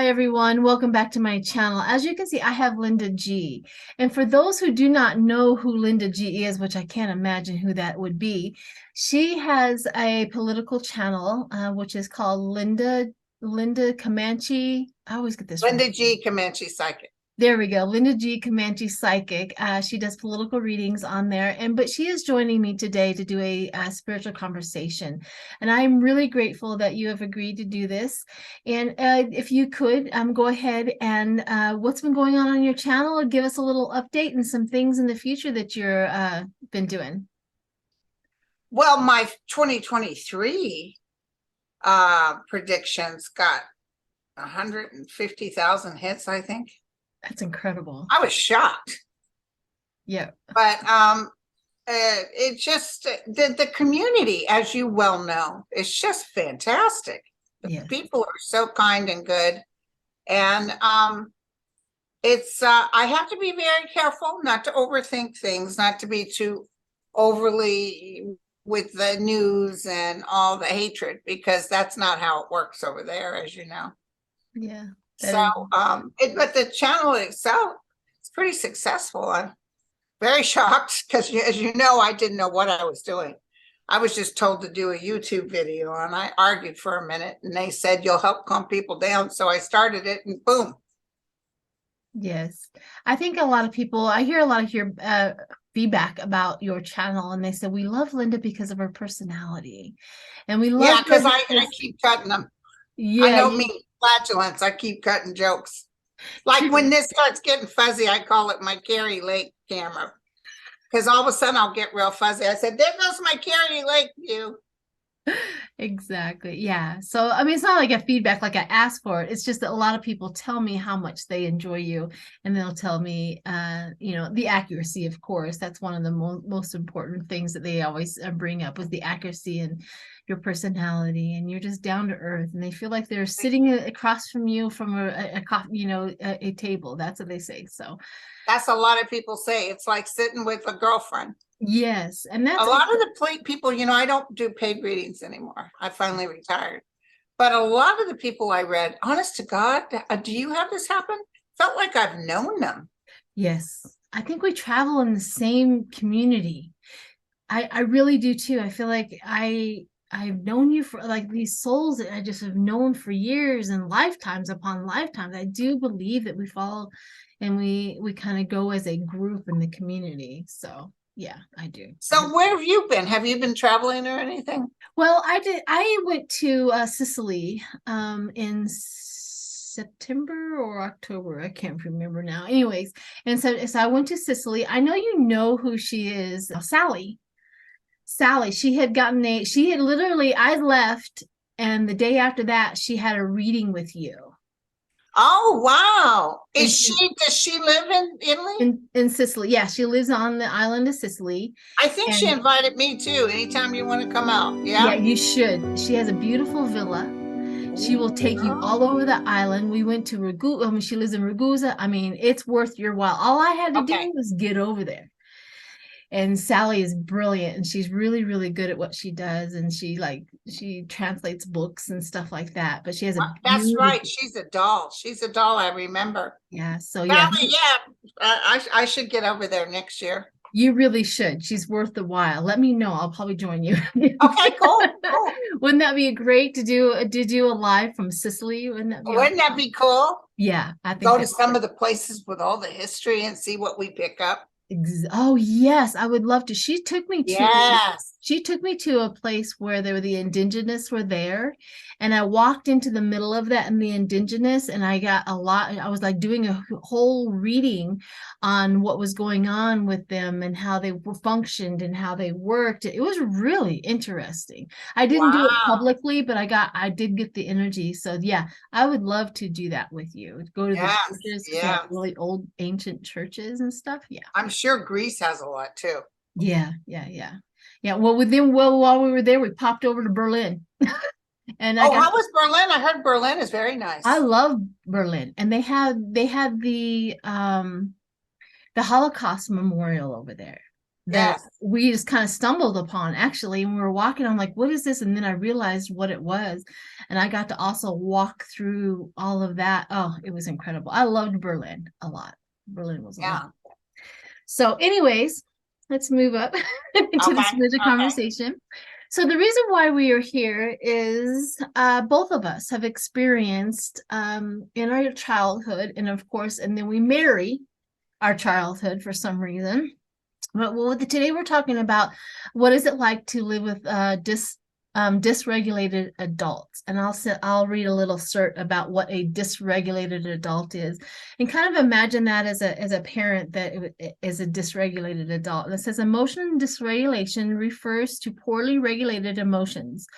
Hi everyone, welcome back to my channel. As you can see, I have Linda G. And for those who do not know who Linda G is, which I can't imagine who that would be, she has a political channel, which is called Linda Comanche. I always get this wrong. Linda G. Comanche Psychic. There we go. Linda G. Comanche Psychic. She does political readings on there, but she is joining me today to do a spiritual conversation, and I'm really grateful that you have agreed to do this. And if you could go ahead and what's been going on your channel, and give us a little update and some things in the future that you're been doing. Well, my 2023 predictions got 150,000 hits, I think. That's incredible. I was shocked. Yeah. But it just, the community, as you well know, is just fantastic. Yes. People are so kind and good. And it's, I have to be very careful not to overthink things, not to be too overly with the news and all the hatred, because that's not how it works over there, as you know. Yeah. So, but the channel itself is pretty successful. I'm very shocked because, as you know, I didn't know what I was doing. I was just told to do a YouTube video, and I argued for a minute, and they said, you'll help calm people down. So I started it, and boom. Yes. I think a lot of people, I hear a lot of your feedback about your channel, and they said, we love Linda because of her personality. And we love Yeah, because I keep cutting them. Yeah, I don't mean flatulence. I keep cutting jokes. Like when this starts getting fuzzy, I call it my Carrie Lake camera. Because all of a sudden I'll get real fuzzy. I said, there goes my Carrie Lake view. Exactly. Yeah. So, I mean, it's not like a feedback, like I asked for it. It's just that a lot of people tell me how much they enjoy you, and they'll tell me, you know, the accuracy, of course. That's one of the most important things that they always bring up, was the accuracy and your personality, and you're just down to earth, and they feel like they're sitting across from you from a table. That's what they say. So that's a lot of people say. It's like sitting with a girlfriend. Yes. And that's a lot of the people, you know, I don't do paid readings anymore. I finally retired. But a lot of the people I read, honest to God, do you have this happen? Felt like I've known them. Yes. I think we travel in the same community. I really do too. I feel like I've known you for, like, these souls that I just have known for years and lifetimes upon lifetimes. I do believe that we follow and we kind of go as a group in the community. Yeah, I do. So where have you been? Have you been traveling or anything? Well, I went to Sicily in September or October. I can't remember now. Anyways, and so I went to Sicily. I know you know who she is, Sally. Sally, she had literally, I left, and the day after that, she had a reading with you. Oh, wow. Does she live in Italy? In Sicily. Yeah, she lives on the island of Sicily. I think she invited me too. Anytime you want to come out. Yeah, you should. She has a beautiful villa. She will take you all over the island. We went to Ragusa. I mean, she lives in Ragusa. I mean, it's worth your while. All I had to do was get over there. And Sally is brilliant, and she's really, really good at what she does. And she translates books and stuff like that. But she has a that's right. She's a doll. She's a doll. I remember. Yeah. So yeah. Sally, yeah. I should get over there next year. You really should. She's worth the while. Let me know. I'll probably join you. Okay, cool. Wouldn't that be great to do a live from Sicily? Wouldn't that be cool? Yeah, I think go to some of the places with all the history and see what we pick up. Oh yes, I would love to. She took me to a place where the indigenous were there, and I walked into the middle of that and the indigenous, and I got a lot. I was like doing a whole reading on what was going on with them and how they functioned and how they worked. It was really interesting. I didn't do it publicly, but I did get the energy. So yeah, I would love to do that with you. Go to the churches, really old ancient churches and stuff. Yeah, I'm sure Greece has a lot too. Yeah. Well, while we were there, we popped over to Berlin. And how was Berlin? I heard Berlin is very nice. I love Berlin, and they had the Holocaust memorial over there. that Yes. we just kind of stumbled upon actually. And we were walking, I'm like, what is this? And then I realized what it was. And I got to also walk through all of that. Oh, it was incredible. I loved Berlin a lot. Berlin was a lot. Yeah. So, anyways, let's move up into this Okay. major Okay. conversation. So, the reason why we are here is both of us have experienced in our childhood, and of course, and then we marry our childhood for some reason. But today we're talking about what is it like to live with dysregulated adults, and I'll read a little cert about what a dysregulated adult is, and kind of imagine that as a parent that is a dysregulated adult. And it says emotion dysregulation refers to poorly regulated emotions,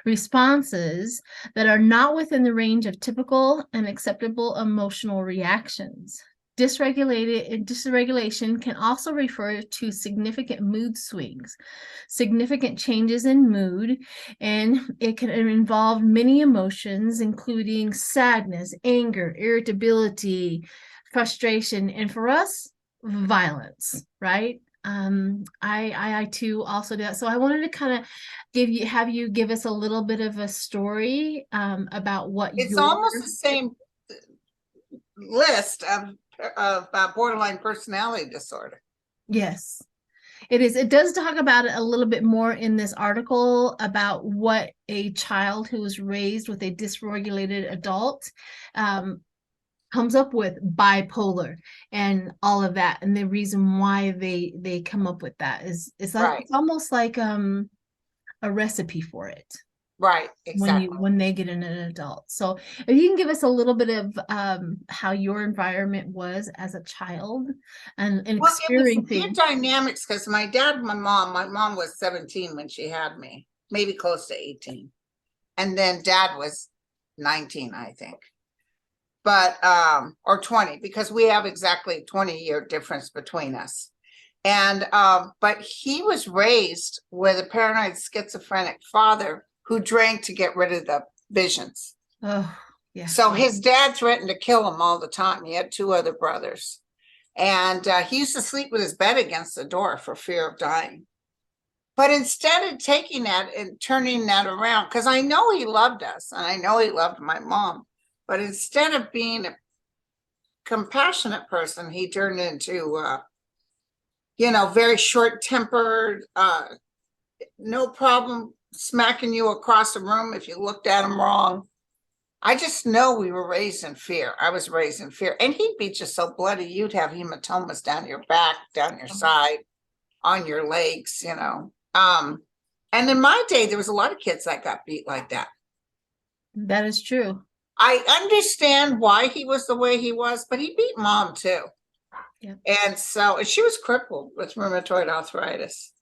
responses that are not within the range of typical and acceptable emotional reactions. Dysregulation can also refer to significant mood swings, significant changes in mood, and it can involve many emotions, including sadness, anger, irritability, frustration, and for us, violence, right? I too also do that. So I wanted to kind of have you give us a little bit of a story about what It's your almost the same list of borderline personality disorder. yes. It is. It does talk about it a little bit more in this article about what a child who was raised with a dysregulated adult comes up with bipolar and all of that, and the reason why they come up with that is it's like Right. it's almost like a recipe for it. Right, exactly. When they get in an adult. So if you can give us a little bit of how your environment was as a child and Well, it was weird experiencing. dynamics because my dad, my mom was 17 when she had me, maybe close to 18. And then dad was 19, I think. But or 20, because we have exactly 20-year difference between us. And but he was raised with a paranoid schizophrenic father who drank to get rid of the visions. Oh, yeah. So his dad threatened to kill him all the time. He had two other brothers. And he used to sleep with his bed against the door for fear of dying. But instead of taking that and turning that around, because I know he loved us and I know he loved my mom, but instead of being a compassionate person, he turned into, very short-tempered, no problem smacking you across the room if you looked at him wrong. I just know we were raised in fear. I was raised in fear. And he'd beat you so bloody, you'd have hematomas down your back, down your side, on your legs, And in my day, there was a lot of kids that got beat like that. That is true. I understand why he was the way he was, but he beat mom too. Yeah. And so she was crippled with rheumatoid arthritis.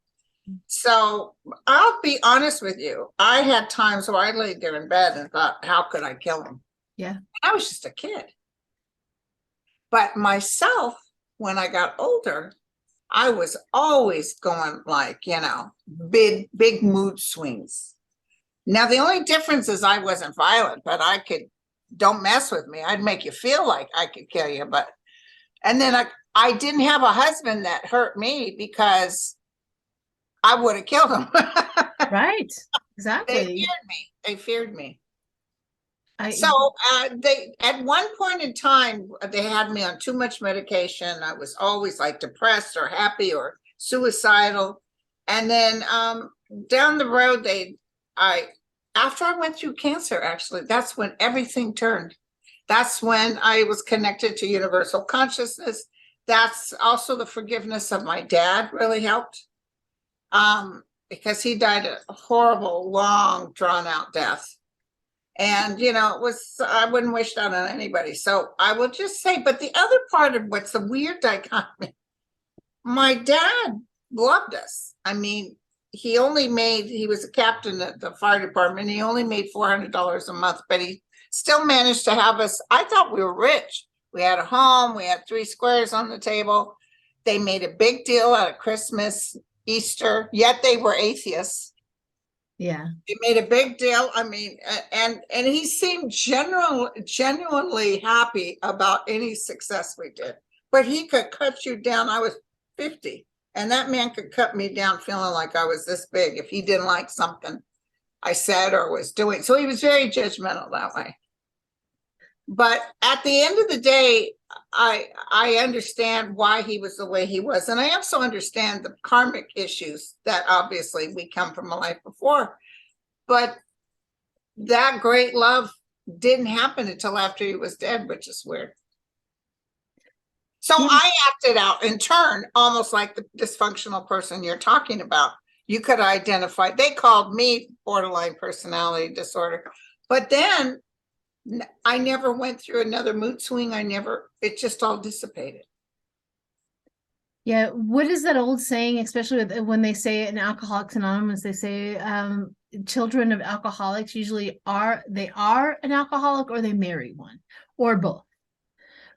So I'll be honest with you. I had times where I laid there in bed and thought, how could I kill him? Yeah. I was just a kid. But myself, when I got older, I was always going like, big mood swings. Now, the only difference is I wasn't violent, but don't mess with me. I'd make you feel like I could kill you. And then I didn't have a husband that hurt me because I would have killed him. Right. Exactly. They feared me. So they, at one point in time, they had me on too much medication. I was always like depressed or happy or suicidal. And then down the road, after I went through cancer, actually, that's when everything turned. That's when I was connected to universal consciousness. That's also the forgiveness of my dad really helped. Because he died a horrible, long, drawn-out death. And, I wouldn't wish that on anybody. So I will just say, but the other part of what's the weird dichotomy, my dad loved us. I mean, he was a captain at the fire department. He only made $400 a month, but he still managed to have us. I thought we were rich. We had a home. We had 3 squares on the table. They made a big deal out of Christmas, Easter, yet they were atheists. Yeah. He made a big deal. I mean, and he seemed genuinely happy about any success we did, but he could cut you down. I was 50 And that man could cut me down feeling like I was this big if he didn't like something I said or was doing. So he was very judgmental that way. But at the end of the day, I understand why he was the way he was. And I also understand the karmic issues that obviously we come from a life before. But that great love didn't happen until after he was dead, which is weird. So Yeah. I acted out in turn, almost like the dysfunctional person you're talking about. You could identify, they called me borderline personality disorder. But then I never went through another mood swing. It just all dissipated. Yeah. What is that old saying, especially when they say in Alcoholics Anonymous, they say children of alcoholics usually are an alcoholic or they marry one or both.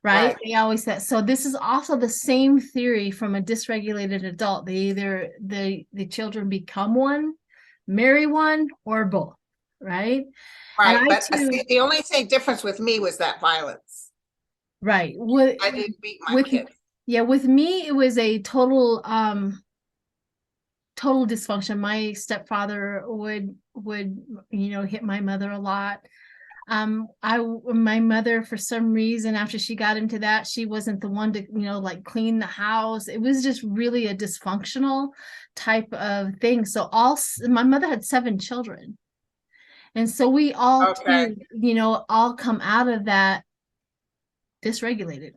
Right? They always say so. This is also the same theory from a dysregulated adult. They either the children become one, marry one, or both. Right. Right. And But see, the only thing difference with me was that violence. Right. I didn't beat my kid. Yeah, with me, it was a total dysfunction. My stepfather would hit my mother a lot. My mother, for some reason, after she got into that, she wasn't the one to like clean the house. It was just really a dysfunctional type of thing. So my mother had 7 children, and so we all all come out of that dysregulated.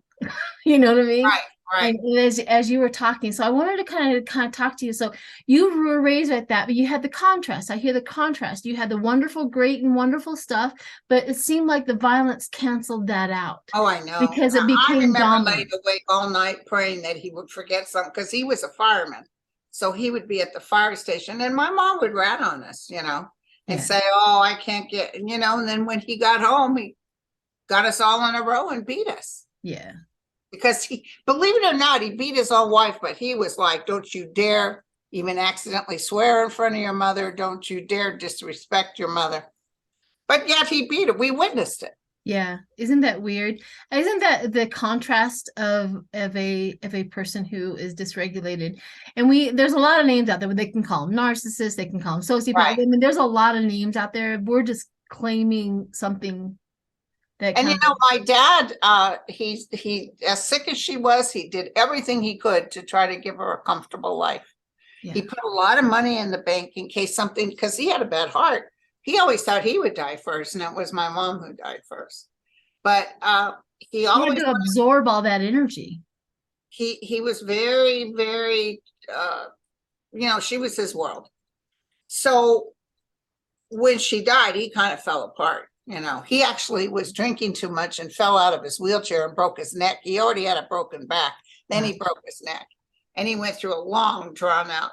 You know what I mean? Right. And as you were talking, so I wanted to kind of talk to you. So you were raised like that, but you had the contrast. I hear the contrast. You had the wonderful, great, and wonderful stuff, but it seemed like the violence canceled that out. Oh, I know. Because it became dominant. I remember laying awake all night praying that he would forget something, because he was a fireman. So he would be at the fire station, and my mom would rat on us, and say, "Oh, I can't get," and then when he got home, he got us all in a row and beat us. Yeah. Because he, believe it or not, he beat his own wife, but he was like, "Don't you dare even accidentally swear in front of your mother. Don't you dare disrespect your mother." But yet he beat her. We witnessed it. Yeah. Isn't that weird? Isn't that the contrast of a person who is dysregulated? And there's a lot of names out there, but they can call them narcissists, they can call them sociopath. Right. I mean, there's a lot of names out there. We're just claiming something. And my dad, he as sick as she was, he did everything he could to try to give her a comfortable life. Yeah. He put a lot of money in the bank in case something, because he had a bad heart. He always thought he would die first, and it was my mom who died first. But he always had to absorb all that energy. He was very, very, she was his world. So when she died, he kind of fell apart. He actually was drinking too much and fell out of his wheelchair and broke his neck. He already had a broken back. Then he broke his neck, and he went through a long, drawn out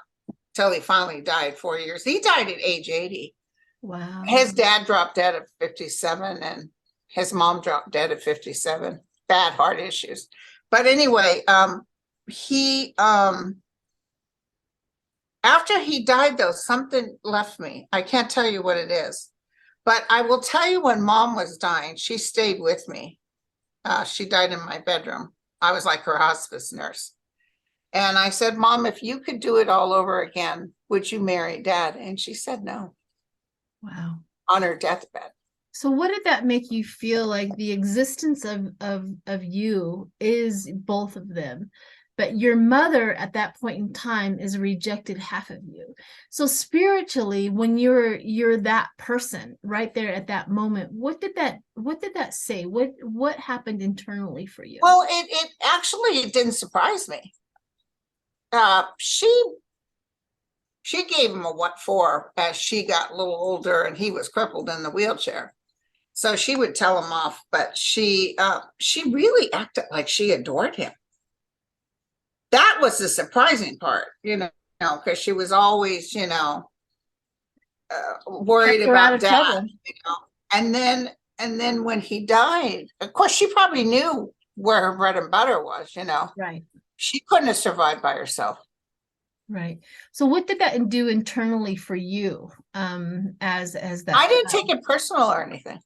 till he finally died 4 years. He died at age 80. Wow. His dad dropped dead at 57, and his mom dropped dead at 57. Bad heart issues. But anyway, he after he died, though, something left me. I can't tell you what it is. But I will tell you, when Mom was dying, she stayed with me. She died in my bedroom. I was like her hospice nurse. And I said, "Mom, if you could do it all over again, would you marry Dad?" And she said no. Wow. On her deathbed. So what did that make you feel like? The existence of you is both of them, but your mother at that point in time is a rejected half of you. So spiritually, when you're that person right there at that moment, what did that say? What happened internally for you? Well, it didn't surprise me. She gave him a what for as she got a little older, and he was crippled in the wheelchair. So she would tell him off, but she really acted like she adored him. That was the surprising part, because she was always, worried about Dad, And then when he died, of course, she probably knew where her bread and butter was, Right. She couldn't have survived by herself. Right. So what did that do internally for you? As that I didn't take it personal or anything.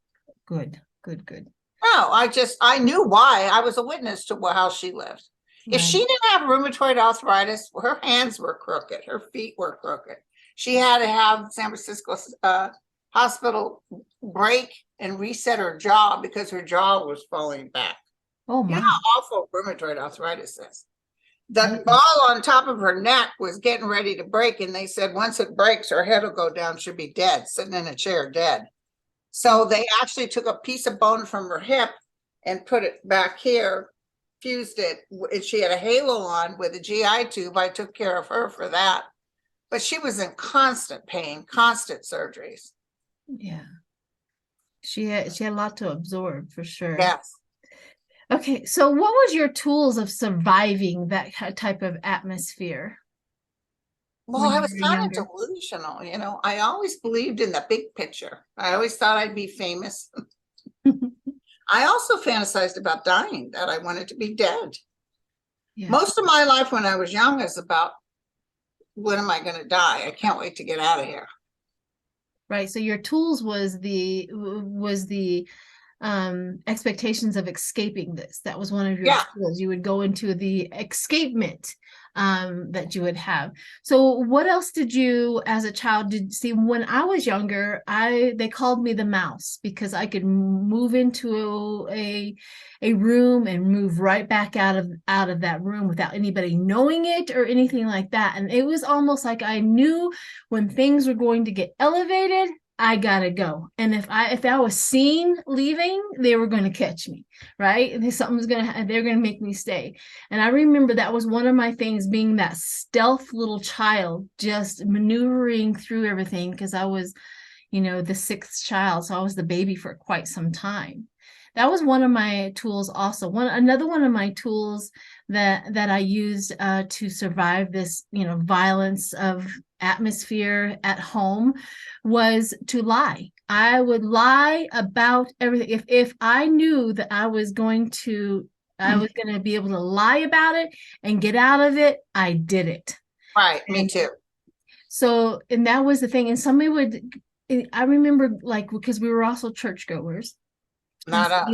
Good. No, I knew why. I was a witness to how she lived. If she Right. didn't have rheumatoid arthritis, her hands were crooked, her feet were crooked. She had to have San Francisco hospital break and reset her jaw because her jaw was falling back. Oh You know my. how awful rheumatoid arthritis is. The I- ball on top of her neck was getting ready to break, and they said once it breaks, her head will go down, she'll be dead, sitting in a chair dead. So they actually took a piece of bone from her hip and put it back here, fused it. She had a halo on with a GI tube. I took care of her for that. But she was in constant pain, constant surgeries. Yeah. She had a lot to absorb for sure. Yes. Okay, so what was your tools of surviving that type of atmosphere Well, when I you was were kind of younger? delusional, you know. I always believed in the big picture. I always thought I'd be famous. I also fantasized about dying, that I wanted to be dead. Yeah. Most of my life when I was young is about, when am I going to die? I can't wait to get out of here. Right. So your tools was the expectations of escaping this. That was one of your Yeah. tools. You would go into the escapement that you would have. So what else did you as a child did see? When I was younger, they called me the mouse because I could move into a room and move right back out of that room without anybody knowing it or anything like that. And it was almost like I knew when things were going to get elevated, I gotta go. And if I was seen leaving, they were going to catch me, right? And they're gonna make me stay. And I remember that was one of my things, being that stealth little child, just maneuvering through everything because I was, the sixth child, so I was the baby for quite some time. That was one of my tools also. Another one of my tools that I used to survive this, violence of atmosphere at home was to lie. I would lie about everything. If I knew that I was going to be able to lie about it and get out of it, I did it. Right. Me And too. so, and that was the thing. And somebody I remember, like, because we were also churchgoers. And Not us.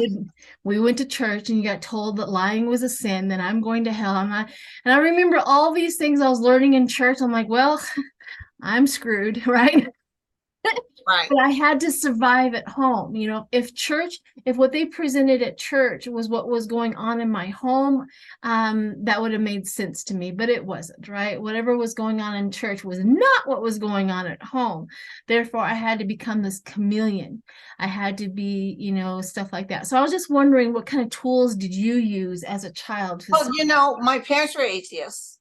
we went to church and you got told that lying was a sin, that I'm going to hell. I'm not. And I remember all these things I was learning in church. I'm like, well, I'm screwed, right? Right. But I had to survive at home. If what they presented at church was what was going on in my home, that would have made sense to me, but it wasn't, right? Whatever was going on in church was not what was going on at home. Therefore, I had to become this chameleon. I had to be, stuff like that. So I was just wondering, what kind of tools did you use as a child to Well, my parents were atheists.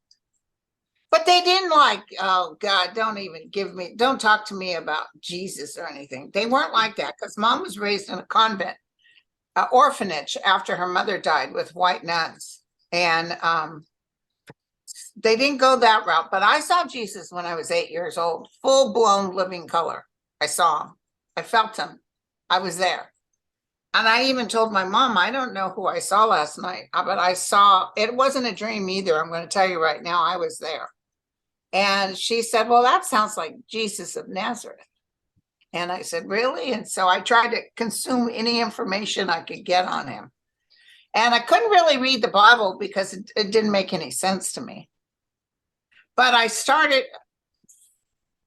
But they didn't oh God, don't talk to me about Jesus or anything. They weren't like that because mom was raised in a convent, orphanage after her mother died with white nuns. And they didn't go that route. But I saw Jesus when I was 8 years old, full blown living color. I saw him. I felt him. I was there. And I even told my mom, I don't know who I saw last night, but it wasn't a dream either. I'm going to tell you right now, I was there. And she said, well, that sounds like Jesus of Nazareth. And I said, really? And so I tried to consume any information I could get on him. And I couldn't really read the Bible because it didn't make any sense to me. But I started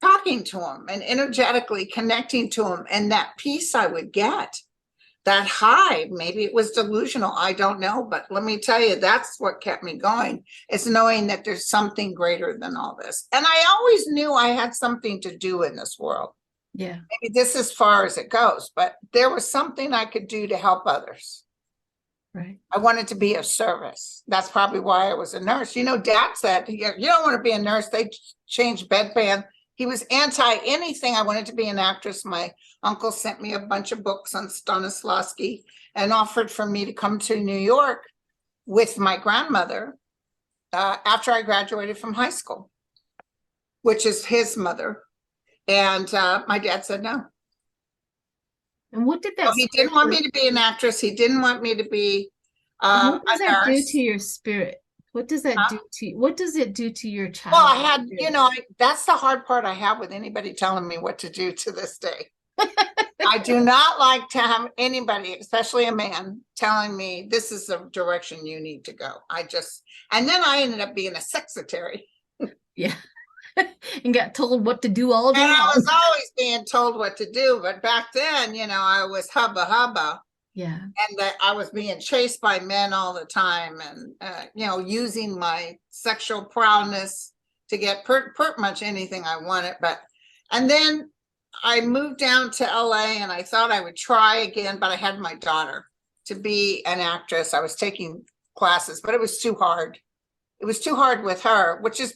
talking to him and energetically connecting to him. And that peace I would get, that high, maybe it was delusional, I don't know, but let me tell you, that's what kept me going, is knowing that there's something greater than all this. And I always knew I had something to do in this world. Yeah. Maybe this as far as it goes, but there was something I could do to help others. Right. I wanted to be of service. That's probably why I was a nurse. Dad said, you don't want to be a nurse. They changed bedpan. He was anti anything. I wanted to be an actress. My uncle sent me a bunch of books on Stanislavski and offered for me to come to New York with my grandmother after I graduated from high school, which is his mother. And my dad said no. And what did that? He didn't want me to be an actress. He didn't want me to be what does a that do nurse. to your spirit? What does that do to you? What does it do to your child? Well, I had, that's the hard part I have with anybody telling me what to do to this day. I do not like to have anybody, especially a man, telling me this is the direction you need to go. And then I ended up being a secretary. Yeah. And got told what to do all day And I long. was always being told what to do. But back then, I was hubba hubba. Yeah. And that I was being chased by men all the time and, using my sexual prowess to get pretty much anything I wanted. And then I moved down to LA and I thought I would try again, but I had my daughter to be an actress. I was taking classes, but it was too hard. It was too hard with her, which it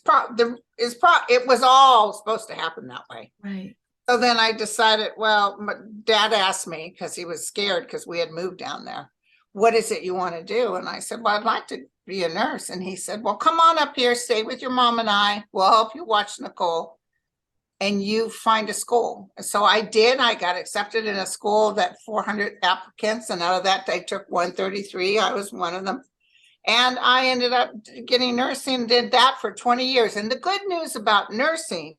was all supposed to happen that way. Right. So then I decided, well, my dad asked me because he was scared because we had moved down there. What is it you want to do? And I said, well, I'd like to be a nurse. And he said, well, come on up here, stay with your mom and I. We'll help you watch Nicole and you find a school. So I did. I got accepted in a school that 400 applicants. And out of that, they took 133. I was one of them. And I ended up getting nursing, did that for 20 years. And the good news about nursing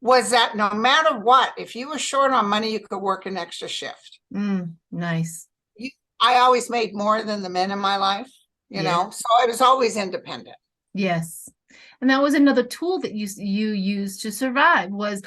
was that no matter what, if you were short on money, you could work an extra shift. Nice. I always made more than the men in my life, so I was always independent. Yes. And that was another tool that you used to survive was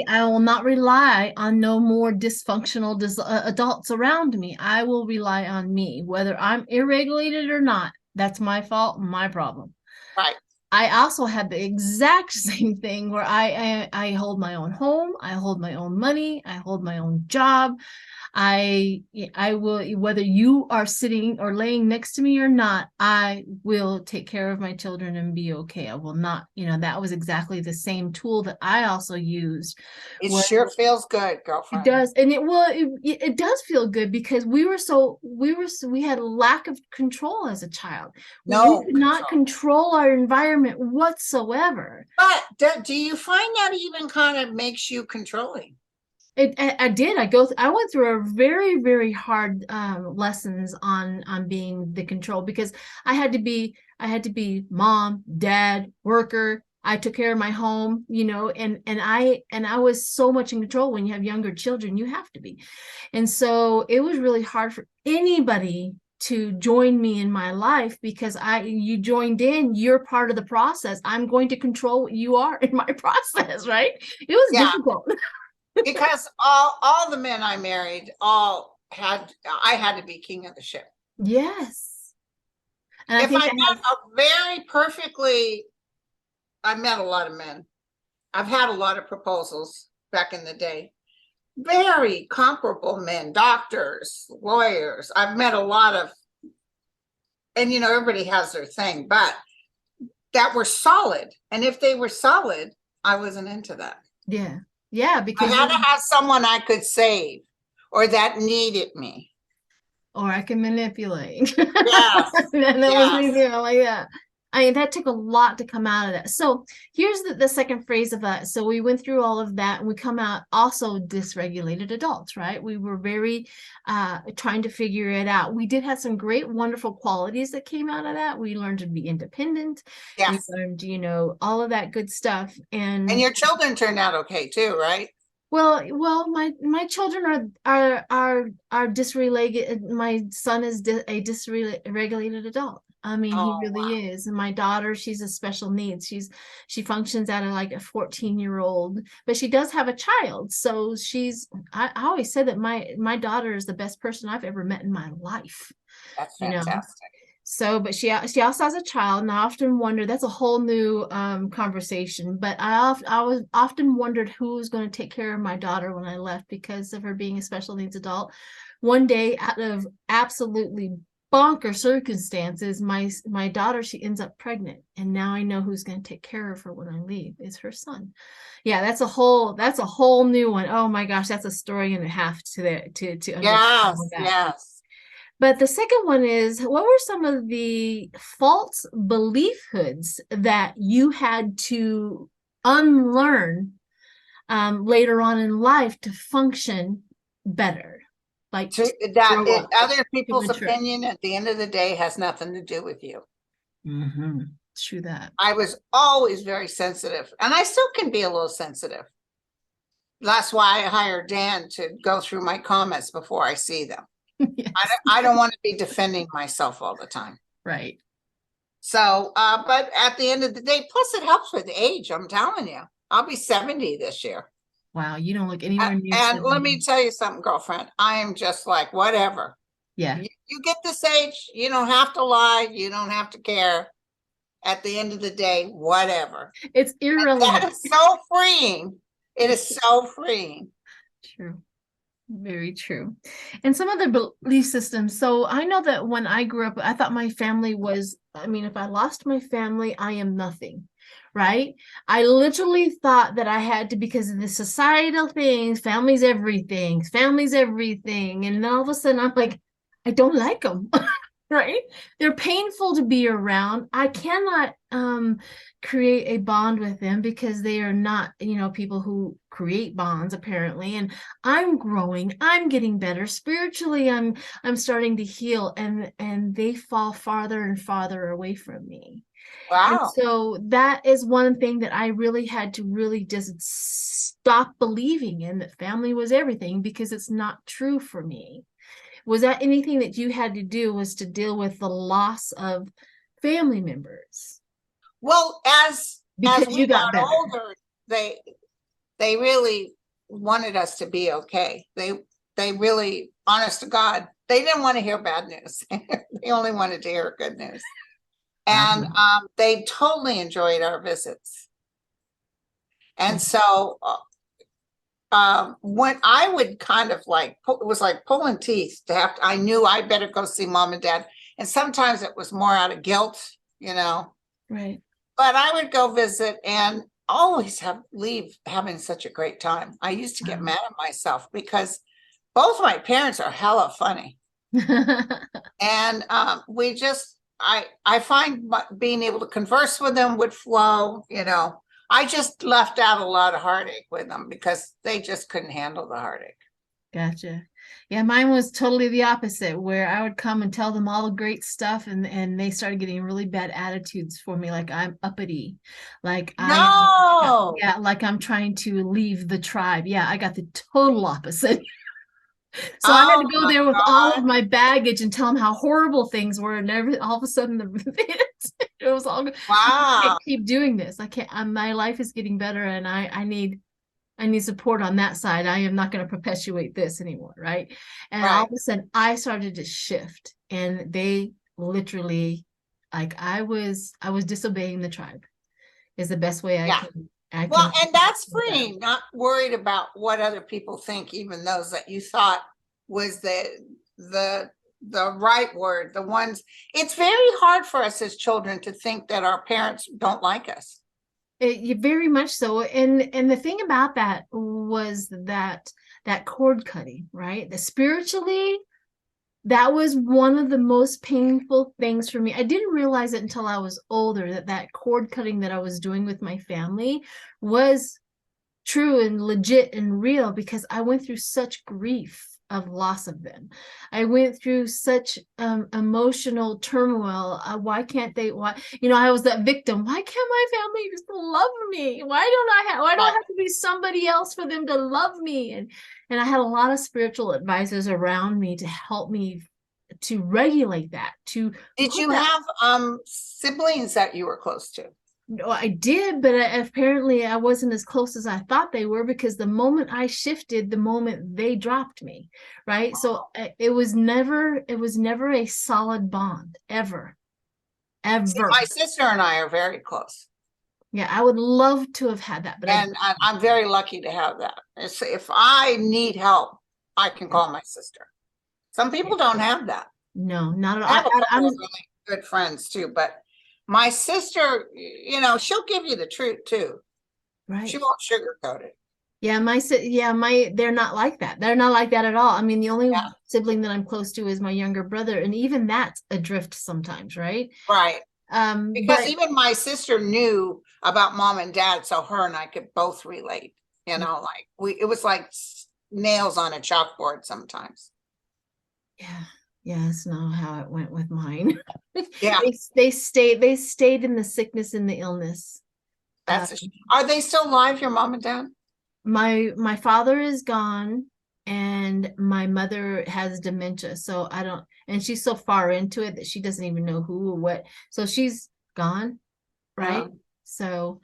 I will not rely on no more dysfunctional adults around me. I will rely on me, whether I'm irregulated or not. That's my fault, my problem. Right. I also had the exact same thing where I hold my own home, I hold my own money, I hold my own job. I will, whether you are sitting or laying next to me or not, I will take care of my children and be okay. I will not, that was exactly the same tool that I also used. It sure feels good, girlfriend. It does. And it does feel good because we had a lack of control as a child. We could not control our environment whatsoever. But do you find that even kind of makes you controlling? I did. I went through a very, very hard lessons on being the control because I had to be mom, dad, worker. I took care of my home, and I was so much in control. When you have younger children, you have to be. And so it was really hard for anybody to join me in my life because you joined in, you're part of the process. I'm going to control what you are in my process, right? It was difficult. Because all the men I married I had to be king of the ship. Yes. And if I met a lot of men. I've had a lot of proposals back in the day. Very comparable men, doctors, lawyers. I've met a lot of, and everybody has their thing, but that were solid. And if they were solid, I wasn't into that. Yeah. Yeah, because I had to have someone I could save or that needed me. Or I can manipulate. Yes. And that was me too. Like that. I mean, that took a lot to come out of that. So here's the second phrase of that. So we went through all of that and we come out also dysregulated adults, right? We were very trying to figure it out. We did have some great, wonderful qualities that came out of that. We learned to be independent. Yes. We learned, all of that good stuff. And your children turned out okay too, right? Well, my children are dysregulated. My son is a dysregulated adult. I mean, he really is. And my daughter, she's a special needs. She functions at like a 14-year-old, but she does have a child. So I always said that my daughter is the best person I've ever met in my life. That's fantastic. So, but she also has a child, and I often wonder, that's a whole new conversation, but I often wondered who was going to take care of my daughter when I left because of her being a special needs adult. One day, out of absolutely bonker circumstances, my daughter, she ends up pregnant, and now I know who's going to take care of her when I leave. It's her son. Yeah, that's a whole new one. Oh my gosh, that's a story and a half to understand that. Yes. But the second one is, what were some of the false beliefhoods that you had to unlearn later on in life to function better? Like other people's opinion at the end of the day has nothing to do with you. Mm-hmm. True that. I was always very sensitive, and I still can be a little sensitive. That's why I hired Dan to go through my comments before I see them. Yes. I don't want to be defending myself all the time. Right. So, but at the end of the day, plus it helps with age. I'm telling you, I'll be 70 this year. Wow, you don't look anywhere near And let 70. me tell you something, girlfriend. I am just like, whatever. Yeah. You get this age, you don't have to lie. You don't have to care. At the end of the day, whatever. It's irrelevant. That is so freeing. It is so freeing. True. Very true. And some other belief systems. So I know that when I grew up, I thought my family was, I mean, if I lost my family, I am nothing, right? I literally thought that I had to, because of the societal things, family's everything, family's everything. And then all of a sudden I'm like, I don't like them. Right? They're painful to be around. I cannot create a bond with them because they are not, people who create bonds apparently. And I'm growing, I'm getting better spiritually. I'm starting to heal, and they fall farther and farther away from me. And Wow. so that is one thing that I really had to really just stop believing in, that family was everything, because it's not true for me. Was that anything that you had to do, was to deal with the loss of family members? Well, as Because we you got got better. older, they really wanted us to be okay. They really, honest to God, they didn't want to hear bad news. They only wanted to hear good news. And they totally enjoyed our visits. And so when I would kind of like, it was like pulling teeth to have to, I knew I better go see mom and dad. And sometimes it was more out of guilt, Right. But I would go visit and always leave having such a great time. I used to get mad at myself because both my parents are hella funny. And I find being able to converse with them would flow, I just left out a lot of heartache with them because they just couldn't handle the heartache. Gotcha. Yeah, mine was totally the opposite, where I would come and tell them all the great stuff, and they started getting really bad attitudes for me, like I'm uppity, like No. like I'm trying to leave the tribe. Yeah, I got the total opposite. So I had Oh to go my there with all of God. my baggage and tell them how horrible things were, and all of a sudden it was all, I Wow. can't keep doing this. I can't. My life is getting better, and I need support on that side. I am not going to perpetuate this anymore, right? And all Right. of a sudden I started to shift, and they literally, like, I was disobeying the tribe is the best way Yeah. I Well, can and that's do that. freeing, not worried about what other people think, even those that you thought was the right word, the ones. It's very hard for us as children to think that our parents don't like us. Very much so. And the thing about that was that cord cutting, right? The spiritually, that was one of the most painful things for me. I didn't realize it until I was older, that cord cutting that I was doing with my family was true and legit and real, because I went through such grief of loss of them. I went through such emotional turmoil. Why can't they? Why, I was that victim. Why can't my family just love me? Why do I have to be somebody else for them to love me? And I had a lot of spiritual advisors around me to help me to regulate that. Did you have siblings that you were close to? No, I did, but apparently I wasn't as close as I thought they were, because the moment I shifted, the moment they dropped me, right? So it was never a solid bond, ever, See, ever. my sister and I are very close. Yeah, I would love to have had that, but And I'm very lucky to have that. If I need help, I can call my sister. Some people don't have that. no, not at all. I have a couple of really good friends too, but my sister, she'll give you the truth too. Right. She won't sugarcoat it. Yeah, they're not like that. They're not like that at all. I mean, the only sibling that I'm close to is my younger brother, and even that's adrift sometimes, right? Right. Because But even my sister knew about mom and dad, so her and I could both relate. It was like nails on a chalkboard sometimes. yeah, that's not how it went with mine. Yeah. They stayed in the sickness and the illness. Are they still alive, your mom and dad? My father is gone and my mother has dementia. So I don't, and she's so far into it that she doesn't even know who or what. So she's gone, right? So,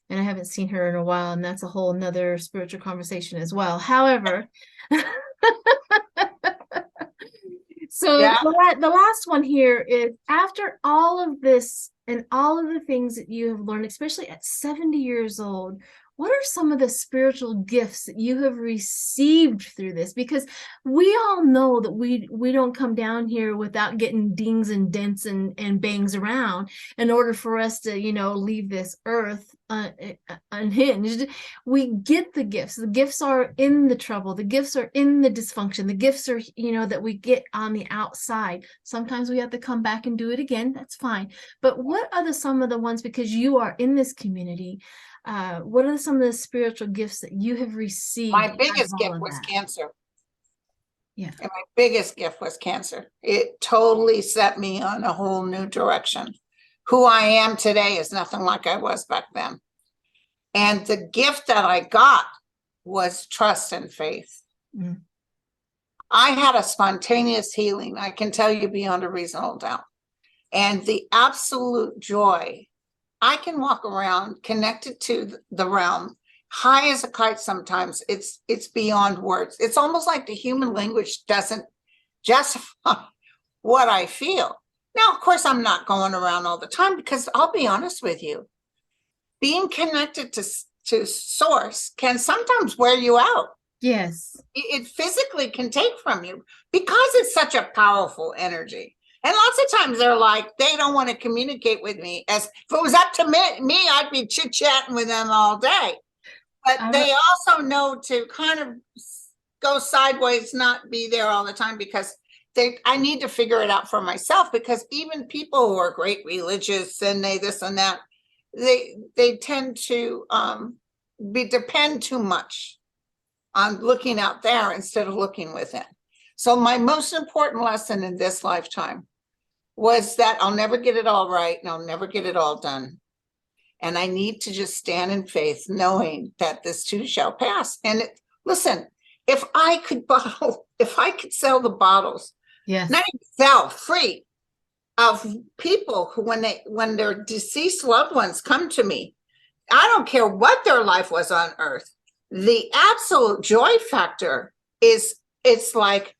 and I haven't seen her in a while, and that's a whole nother spiritual conversation as well. However, so Yeah. the last one here is, after all of this and all of the things that you have learned, especially at 70 years old, what are some of the spiritual gifts that you have received through this? Because we all know that we don't come down here without getting dings and dents and bangs around in order for us to, leave this earth unhinged. We get the gifts. The gifts are in the trouble. The gifts are in the dysfunction. The gifts are, that we get on the outside. Sometimes we have to come back and do it again. That's fine. But what are some of the ones, because you are in this community, what are some of the spiritual gifts that you have received? My biggest gift was cancer. Yeah. And my biggest gift was cancer. It totally set me on a whole new direction. Who I am today is nothing like I was back then. And the gift that I got was trust and faith. Mm. I had a spontaneous healing, I can tell you beyond a reasonable doubt. And the absolute joy. I can walk around connected to the realm, high as a kite sometimes. It's beyond words. It's almost like the human language doesn't justify what I feel. Now, of course, I'm not going around all the time, because I'll be honest with you, being connected to source can sometimes wear you out. Yes. It physically can take from you, because it's such a powerful energy. And lots of times they're like, they don't want to communicate with me. As if it was up to me, I'd be chit-chatting with them all day. But they also know to kind of go sideways, not be there all the time, because I need to figure it out for myself. Because even people who are great religious and they this and that, they tend to depend too much on looking out there instead of looking within. So my most important lesson in this lifetime was that I'll never get it all right, and I'll never get it all done. And I need to just stand in faith, knowing that this too shall pass. And listen, if I could sell the bottles, yes, not even sell, free, of people who, when their deceased loved ones come to me, I don't care what their life was on earth, the absolute joy factor is, it's like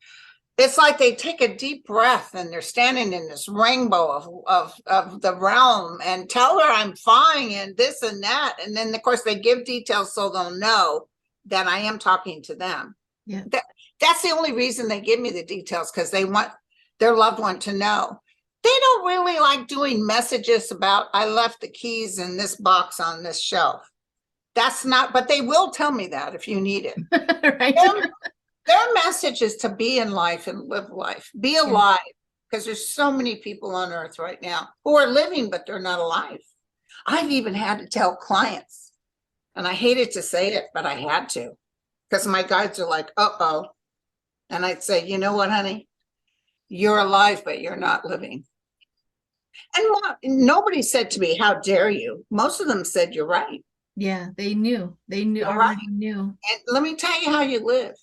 they take a deep breath and they're standing in this rainbow of the realm, and tell her I'm fine and this and that. And then, of course, they give details so they'll know that I am talking to them. Yeah. That's the only reason they give me the details, because they want their loved one to know. They don't really like doing messages about, I left the keys in this box on this shelf. That's not, but they will tell me that if you need it. Right. Their message is to be in life and live life, be alive, because there's so many people on earth right now who are living, but they're not alive. I've even had to tell clients, and I hated to say it, but I had to, because my guides are like, uh-oh. And I'd say, you know what, honey? You're alive, but you're not living. And nobody said to me, how dare you? Most of them said, you're right. Yeah, they knew. Already right. knew. And let me tell you how you live.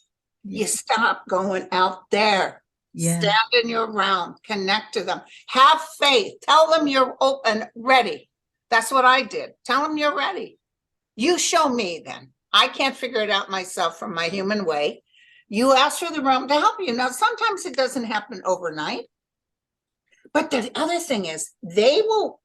Yeah. You stop going out there. Yeah. Stand in your realm, connect to them, have faith, tell them you're open, ready. That's what I did. Tell them you're ready. You show me then. I can't figure it out myself from my human way. You ask for the realm to help you. Now, sometimes it doesn't happen overnight. But the other thing is, they will,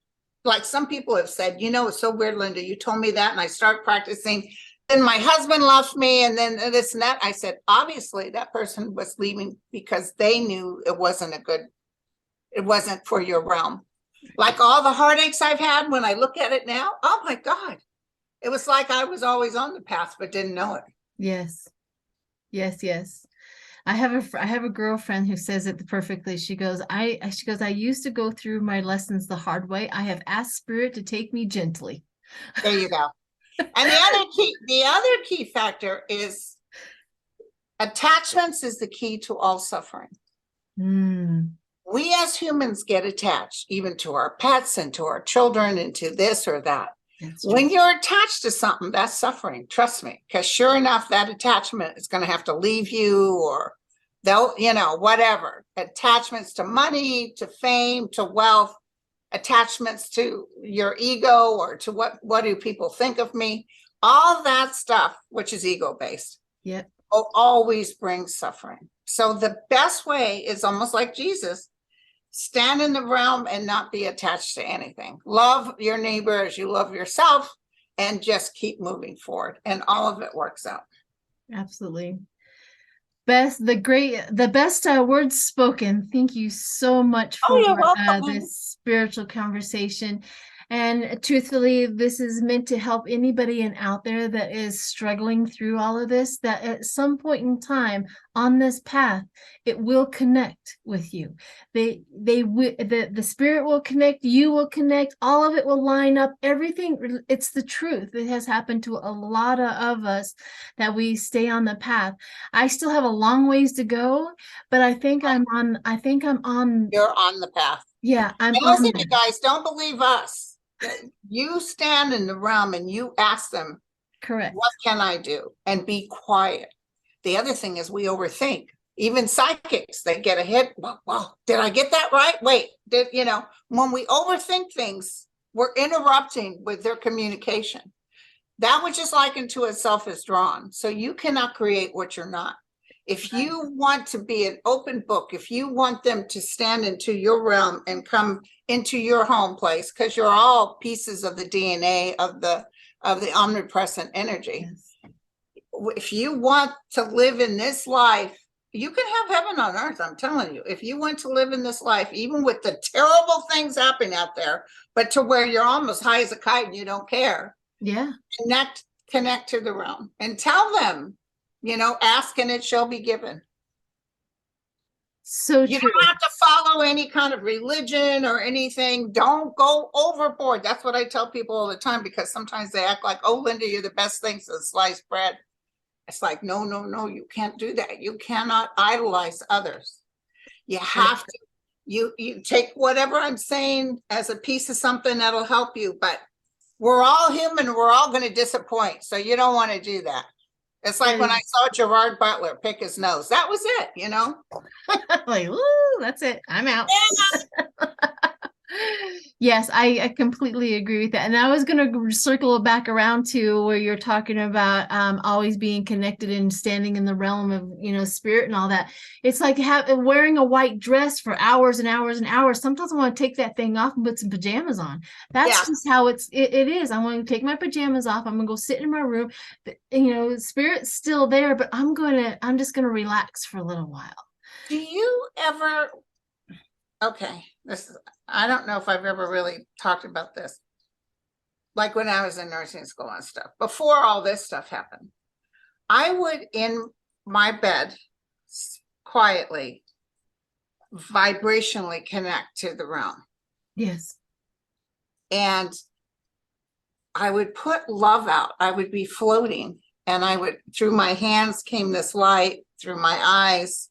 like some people have said, it's so weird, Linda, you told me that, and I start practicing. Then my husband left me, and then this and that. I said, obviously that person was leaving because they knew it wasn't for your realm. Like all the heartaches I've had, when I look at it now, oh my God, it was like I was always on the path, but didn't know it. Yes. I have a girlfriend who says it perfectly. She goes, I used to go through my lessons the hard way. I have asked spirit to take me gently. There you go. And the other key factor is attachments is the key to all suffering. We as humans get attached, even to our pets and to our children and to this or that. When you're attached to something, that's suffering. Trust me, because sure enough, that attachment is going to have to leave you, or they'll, whatever. Attachments to money, to fame, to wealth, attachments to your ego, or to what do people think of me? All that stuff, which is ego-based, will always bring suffering. So the best way is almost like Jesus. Stand in the realm and not be attached to anything. Love your neighbor as you love yourself, and just keep moving forward, and all of it works out. Absolutely. The best words spoken. Thank you so much for this spiritual conversation. And truthfully, this is meant to help anybody out there that is struggling through all of this, that at some point in time on this path, it will connect with you. The spirit will connect, you will connect, all of it will line up, everything. It's the truth. It has happened to a lot of us that we stay on the path. I still have a long ways to go, but I think I'm on. You're on the path. Yeah, I'm on. Listen, you guys, don't believe us. You stand in the realm and you ask them, correct, what can I do? And be quiet. The other thing is we overthink. Even psychics, they get a hit. Well, did I get that right? Wait, when we overthink things, we're interrupting with their communication. That which is likened to itself is drawn. So you cannot create what you're not. If you want to be an open book, if you want them to stand into your realm and come into your home place, because you're all pieces of the DNA of the omnipresent energy. Yes. If you want to live in this life, you can have heaven on earth. I'm telling you, if you want to live in this life, even with the terrible things happening out there, but to where you're almost high as a kite and you don't care. Yeah. Connect to the realm and tell them, ask and it shall be given. So you don't have to follow any kind of religion or anything. Don't go overboard. That's what I tell people all the time, because sometimes they act like, oh, Linda, you're the best thing since sliced bread. It's like, no, you can't do that. You cannot idolize others. You have to, you take whatever I'm saying as a piece of something that'll help you, but we're all human. We're all going to disappoint. So you don't want to do that. It's like when I saw Gerard Butler pick his nose. That was it, Like, ooh, that's it. I'm out. Yeah. Yes, I completely agree with that. And I was going to circle back around to where you're talking about always being connected and standing in the realm of, spirit and all that. It's like wearing a white dress for hours and hours and hours. Sometimes I want to take that thing off and put some pajamas on. That's just how it is. I want to take my pajamas off. I'm going to go sit in my room. Spirit's still there, but I'm just going to relax for a little while. Do you ever... Okay, I don't know if I've ever really talked about this. Like when I was in nursing school and stuff, before all this stuff happened, I would in my bed quietly, vibrationally connect to the realm. Yes. And I would put love out. I would be floating, and through my hands came this light, through my eyes.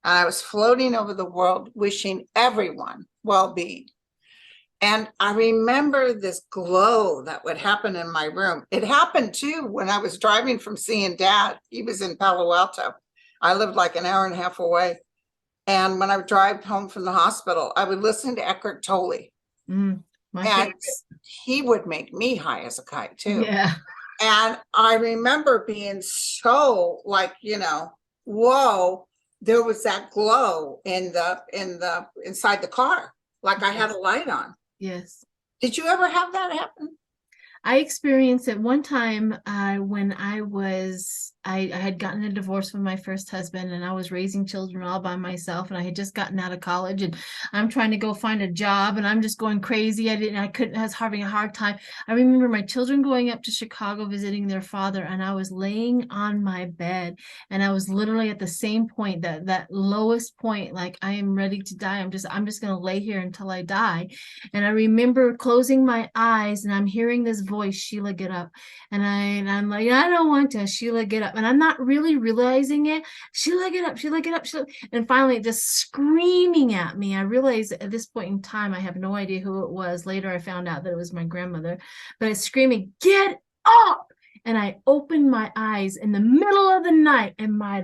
I was floating over the world, wishing everyone well-being. And I remember this glow that would happen in my room. It happened too when I was driving from seeing Dad. He was in Palo Alto. I lived like an hour and a half away. And when I would drive home from the hospital, I would listen to Eckhart Tolle. And he would make me high as a kite too. Yeah. And I remember being so like, whoa. There was that glow inside the car, like I had a light on. Yes. Did you ever have that happen? I experienced it one time when I had gotten a divorce from my first husband, and I was raising children all by myself, and I had just gotten out of college, and I'm trying to go find a job, and I'm just going crazy. I was having a hard time. I remember my children going up to Chicago visiting their father, and I was laying on my bed, and I was literally at the same point, that lowest point, like I am ready to die. I'm just going to lay here until I die. And I remember closing my eyes, and I'm hearing this voice, Sheila, get up. And I'm like, I don't want to, Sheila, get up. And I'm not really realizing it. Sheila, get up, Sheila, get up, Sheila. And finally just screaming at me. I realized at this point in time, I have no idea who it was. Later, I found out that it was my grandmother, but it's screaming, get up. And I opened my eyes in the middle of the night, and my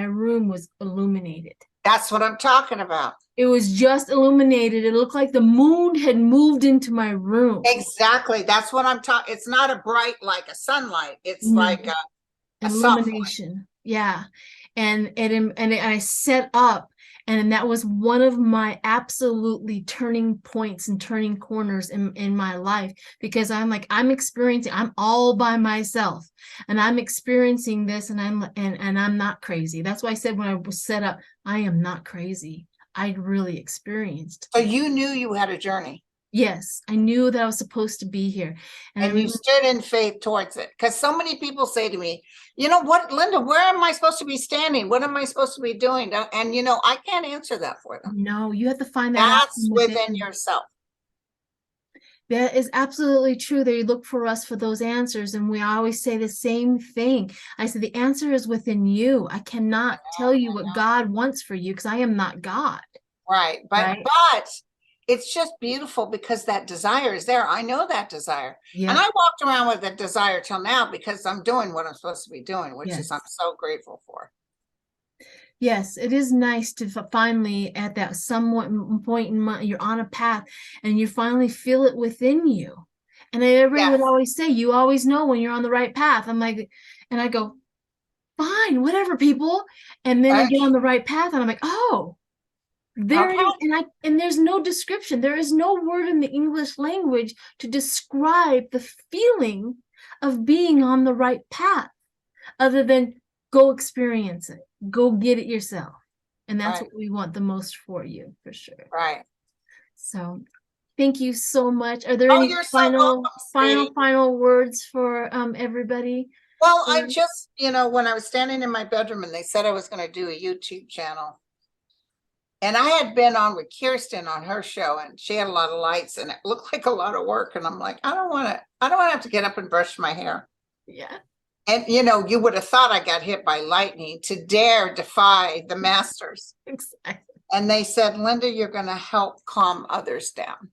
room was illuminated. That's what I'm talking about. It was just illuminated. It looked like the moon had moved into my room. Exactly. That's what I'm talking. It's not a bright like a sunlight. It's like a illumination. Yeah. And I set up, and that was one of my absolutely turning points and turning corners in my life, because I'm all by myself, and I'm experiencing this, and I'm not crazy. That's why I said when I was set up, I am not crazy. I'd really experienced. So you knew you had a journey. Yes, I knew that I was supposed to be here. And you stood in faith towards it. Because so many people say to me, you know what, Linda, where am I supposed to be standing? What am I supposed to be doing? And, you know, I can't answer that for them. No, you have to find that out. That's within yourself. That is absolutely true. They look for us for those answers. And we always say the same thing. I said, the answer is within you. I cannot tell you what God wants for you, because I am not God. Right. But it's just beautiful because that desire is there. I know that desire. Yeah. And I walked around with that desire till now because I'm doing what I'm supposed to be doing, which is I'm so grateful for. Yes, it is nice to finally, at that somewhat point in you're on a path and you finally feel it within you. And everybody would always say, you always know when you're on the right path. I'm like, and I go, fine, whatever, people. And then I get on the right path and I'm like, oh, there is, and there's no description. There is no word in the English language to describe the feeling of being on the right path, other than go experience it, go get it yourself. And that's what we want the most for you, for sure. Right. So thank you so much. Are there any final words for everybody? Well, I just, you know, when I was standing in my bedroom and they said I was going to do a YouTube channel, and I had been on with Kirsten on her show, and she had a lot of lights and it looked like a lot of work. And I'm like, I don't want to have to get up and brush my hair. Yeah. And, you know, you would have thought I got hit by lightning to dare defy the masters. Exactly. And they said, Linda, you're going to help calm others down.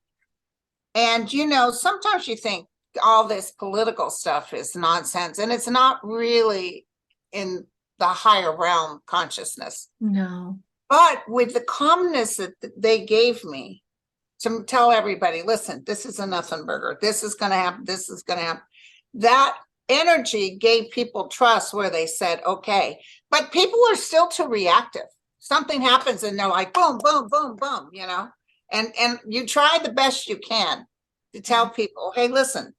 And, you know, sometimes you think all this political stuff is nonsense, and it's not really in the higher realm consciousness. No. But with the calmness that they gave me to tell everybody, listen, this is a nothing burger. This is going to happen. This is going to happen. That energy gave people trust, where they said, okay, but people are still too reactive. Something happens and they're like, boom, boom, boom, boom, you know, and you try the best you can to tell people, hey, listen,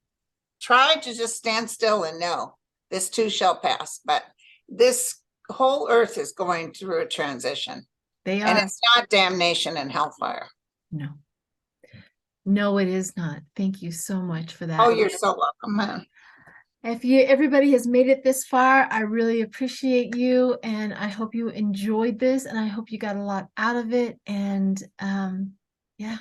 try to just stand still and know this too shall pass. But this whole earth is going through a transition. They are. And it's not damnation and hellfire. No. No, it is not. Thank you so much for that. Oh, you're so welcome, man. If everybody has made it this far, I really appreciate you, and I hope you enjoyed this, and I hope you got a lot out of it. And yeah,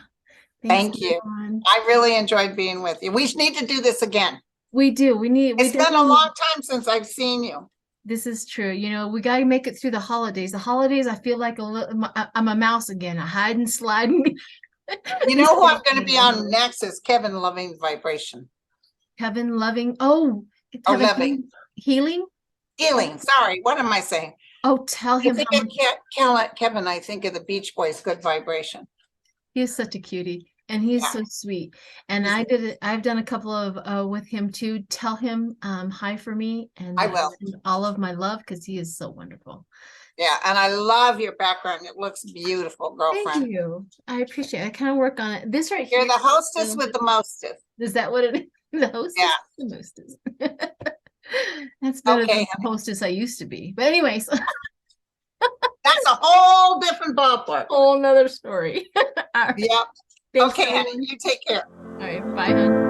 thank you. I really enjoyed being with you. We need to do this again. We do. It's been a long time since I've seen you. This is true. You know, we got to make it through the holidays. The holidays, I feel like I'm a mouse again. I hide and slide. You know who I'm going to be on next is Kevin Loving Vibration. Kevin Loving. Oh, Loving. Healing. Sorry. What am I saying? Oh, tell him. Kevin, I think of the Beach Boys, Good Vibration. He is such a cutie. And he's so sweet. And I've done a couple of with him too. Tell him hi for me, and I will. All of my love, because he is so wonderful. Yeah, and I love your background. It looks beautiful, girlfriend. Thank you. I appreciate it. I kind of work on it. This right here. You're the hostess with the mostest. Is that what it is? The hostess? Yeah. The mostest. That's better than the hostess I used to be. But anyways. That's a whole different ballpark. Whole nother story. Right. Yep. Thanks, okay, honey, you take care. All right, bye, hon.